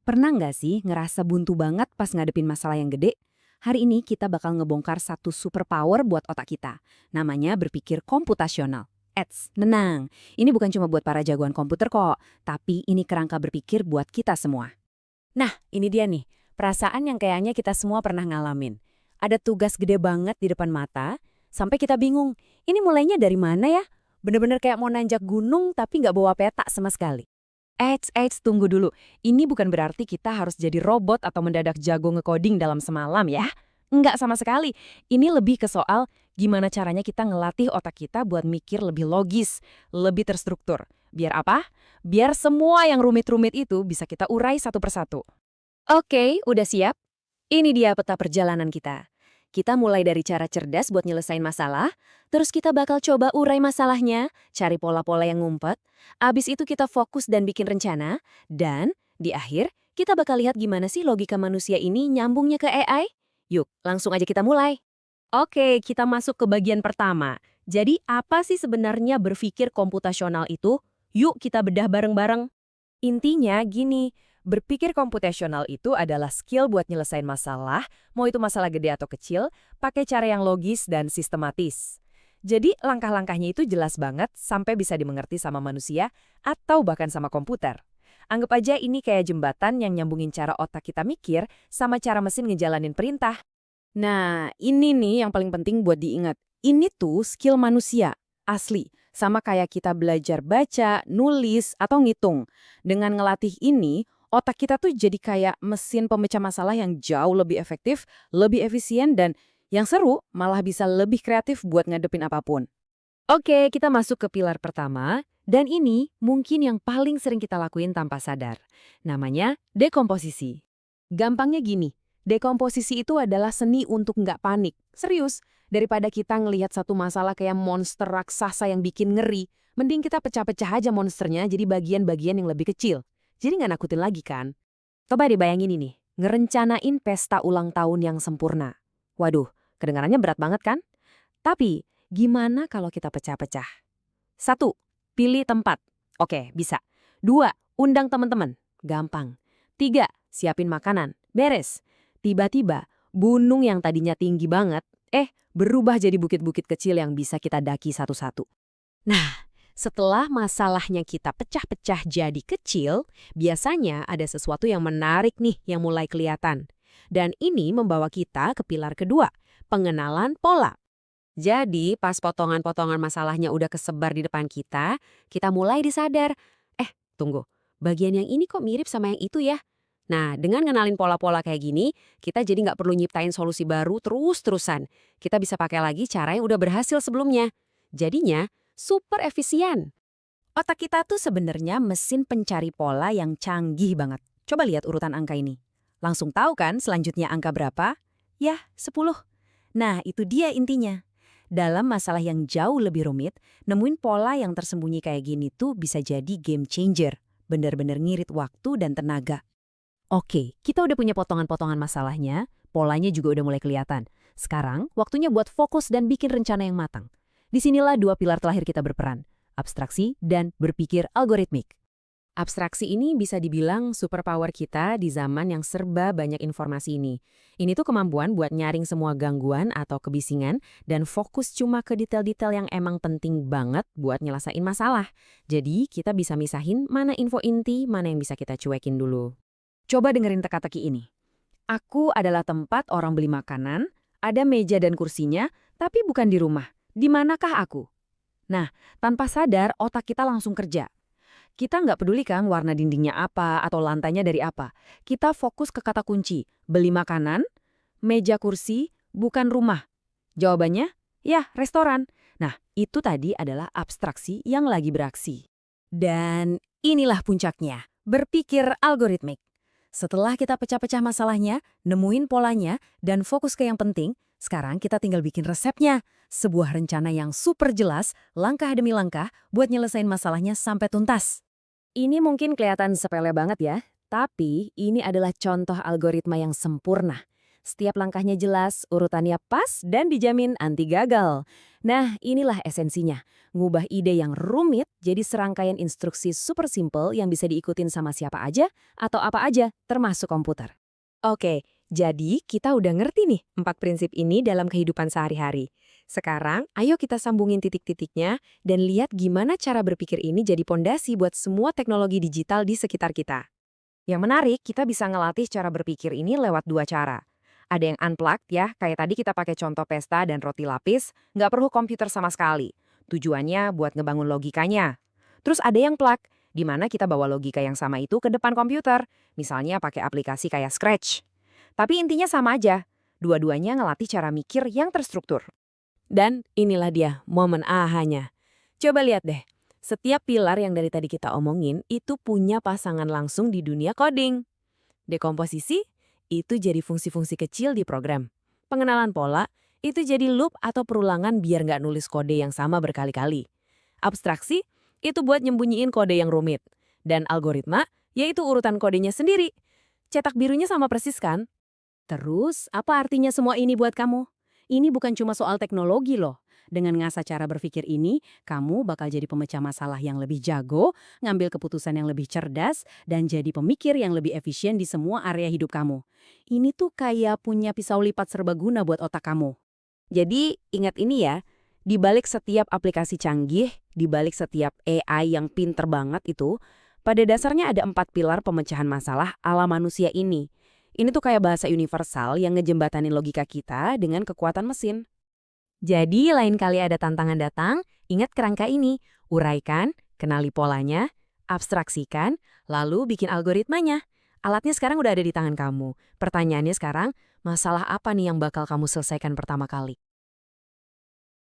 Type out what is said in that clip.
Pernah nggak sih ngerasa buntu banget pas ngadepin masalah yang gede? Hari ini kita bakal ngebongkar satu superpower buat otak kita. Namanya berpikir komputasional. Eits, tenang. Ini bukan cuma buat para jagoan komputer kok, tapi ini kerangka berpikir buat kita semua. Nah, ini dia nih, perasaan yang kayaknya kita semua pernah ngalamin. Ada tugas gede banget di depan mata, sampai kita bingung, ini mulainya dari mana ya? Bener-bener kayak mau nanjak gunung tapi nggak bawa peta sama sekali. Eits, tunggu dulu. Ini bukan berarti kita harus jadi robot atau mendadak jago ngekoding dalam semalam ya. Enggak sama sekali. Ini lebih ke soal gimana caranya kita ngelatih otak kita buat mikir lebih logis, lebih terstruktur. Biar apa? Biar semua yang rumit-rumit itu bisa kita urai satu persatu. Oke, udah siap? Ini dia peta perjalanan kita. Kita mulai dari cara cerdas buat nyelesain masalah, terus kita bakal coba urai masalahnya, cari pola-pola yang ngumpet, abis itu kita fokus dan bikin rencana, dan di akhir kita bakal lihat gimana sih logika manusia ini nyambungnya ke AI. Yuk, langsung aja kita mulai. Oke, kita masuk ke bagian pertama. Jadi apa sih sebenarnya berpikir komputasional itu? Yuk kita bedah bareng-bareng. Intinya gini, berpikir komputasional itu adalah skill buat nyelesain masalah, mau itu masalah gede atau kecil, pakai cara yang logis dan sistematis. Jadi langkah-langkahnya itu jelas banget sampai bisa dimengerti sama manusia atau bahkan sama komputer. Anggap aja ini kayak jembatan yang nyambungin cara otak kita mikir sama cara mesin ngejalanin perintah. Nah, ini nih yang paling penting buat diingat. Ini tuh skill manusia, asli. Sama kayak kita belajar baca, nulis, atau ngitung. Dengan ngelatih ini, otak kita tuh jadi kayak mesin pemecah masalah yang jauh lebih efektif, lebih efisien, dan yang seru malah bisa lebih kreatif buat ngadepin apapun. Oke, kita masuk ke pilar pertama, dan ini mungkin yang paling sering kita lakuin tanpa sadar. Namanya dekomposisi. Gampangnya gini, dekomposisi itu adalah seni untuk nggak panik. Serius, daripada kita ngelihat satu masalah kayak monster raksasa yang bikin ngeri, mending kita pecah-pecah aja monsternya jadi bagian-bagian yang lebih kecil. Jadi nggak nakutin lagi kan? Coba dibayangin ini, ngerencanain pesta ulang tahun yang sempurna. Waduh, kedengarannya berat banget kan? Tapi, gimana kalau kita pecah-pecah? 1. Pilih tempat. Oke, bisa. 2. Undang teman-teman. Gampang. 3. Siapin makanan. Beres. Tiba-tiba, gunung yang tadinya tinggi banget, berubah jadi bukit-bukit kecil yang bisa kita daki satu-satu. Nah, setelah masalahnya kita pecah-pecah jadi kecil, biasanya ada sesuatu yang menarik nih yang mulai kelihatan. Dan ini membawa kita ke pilar kedua, pengenalan pola. Jadi, pas potongan-potongan masalahnya udah kesebar di depan kita mulai disadar, tunggu, bagian yang ini kok mirip sama yang itu ya? Nah, dengan ngenalin pola-pola kayak gini, kita jadi nggak perlu nyiptain solusi baru terus-terusan. Kita bisa pakai lagi cara yang udah berhasil sebelumnya. Jadinya, super efisien. Otak kita tuh sebenarnya mesin pencari pola yang canggih banget. Coba lihat urutan angka ini. Langsung tahu kan selanjutnya angka berapa? Ya, 10. Nah, itu dia intinya. Dalam masalah yang jauh lebih rumit, nemuin pola yang tersembunyi kayak gini tuh bisa jadi game changer. Bener-bener ngirit waktu dan tenaga. Oke, kita udah punya potongan-potongan masalahnya, polanya juga udah mulai kelihatan. Sekarang, waktunya buat fokus dan bikin rencana yang matang. Disinilah dua pilar terakhir kita berperan, abstraksi dan berpikir algoritmik. Abstraksi ini bisa dibilang superpower kita di zaman yang serba banyak informasi ini. Ini tuh kemampuan buat nyaring semua gangguan atau kebisingan dan fokus cuma ke detail-detail yang emang penting banget buat nyelesain masalah. Jadi, kita bisa misahin mana info inti, mana yang bisa kita cuekin dulu. Coba dengerin teka-teki ini. Aku adalah tempat orang beli makanan, ada meja dan kursinya, tapi bukan di rumah. Di manakah aku? Nah, tanpa sadar otak kita langsung kerja. Kita nggak peduli kan warna dindingnya apa atau lantainya dari apa. Kita fokus ke kata kunci, beli makanan, meja kursi, bukan rumah. Jawabannya, ya restoran. Nah, itu tadi adalah abstraksi yang lagi beraksi. Dan inilah puncaknya, berpikir algoritmik. Setelah kita pecah-pecah masalahnya, nemuin polanya, dan fokus ke yang penting, sekarang kita tinggal bikin resepnya. Sebuah rencana yang super jelas, langkah demi langkah, buat nyelesain masalahnya sampai tuntas. Ini mungkin kelihatan sepele banget ya, tapi ini adalah contoh algoritma yang sempurna. Setiap langkahnya jelas, urutannya pas, dan dijamin anti gagal. Nah, inilah esensinya. Ngubah ide yang rumit jadi serangkaian instruksi super simple yang bisa diikutin sama siapa aja atau apa aja, termasuk komputer. Oke, jadi kita udah ngerti nih 4 prinsip ini dalam kehidupan sehari-hari. Sekarang, ayo kita sambungin titik-titiknya dan lihat gimana cara berpikir ini jadi pondasi buat semua teknologi digital di sekitar kita. Yang menarik, kita bisa ngelatih cara berpikir ini lewat dua cara. Ada yang unplugged ya, kayak tadi kita pakai contoh pesta dan roti lapis, nggak perlu komputer sama sekali. Tujuannya buat ngebangun logikanya. Terus ada yang plug, di mana kita bawa logika yang sama itu ke depan komputer, misalnya pakai aplikasi kayak Scratch. Tapi intinya sama aja, dua-duanya ngelatih cara mikir yang terstruktur. Dan inilah dia, momen ahanya. Coba lihat deh, setiap pilar yang dari tadi kita omongin itu punya pasangan langsung di dunia coding. Dekomposisi, itu jadi fungsi-fungsi kecil di program. Pengenalan pola, itu jadi loop atau perulangan biar nggak nulis kode yang sama berkali-kali. Abstraksi, itu buat nyembunyiin kode yang rumit. Dan algoritma, yaitu urutan kodenya sendiri. Cetak birunya sama persis kan? Terus, apa artinya semua ini buat kamu? Ini bukan cuma soal teknologi loh. Dengan ngasah cara berpikir ini, kamu bakal jadi pemecah masalah yang lebih jago, ngambil keputusan yang lebih cerdas, dan jadi pemikir yang lebih efisien di semua area hidup kamu. Ini tuh kayak punya pisau lipat serbaguna buat otak kamu. Jadi, ingat ini ya, di balik setiap aplikasi canggih, di balik setiap AI yang pinter banget itu, pada dasarnya ada 4 pilar pemecahan masalah ala manusia ini. Ini tuh kayak bahasa universal yang ngejembatanin logika kita dengan kekuatan mesin. Jadi, lain kali ada tantangan datang, ingat kerangka ini. Uraikan, kenali polanya, abstraksikan, lalu bikin algoritmanya. Alatnya sekarang udah ada di tangan kamu. Pertanyaannya sekarang, masalah apa nih yang bakal kamu selesaikan pertama kali?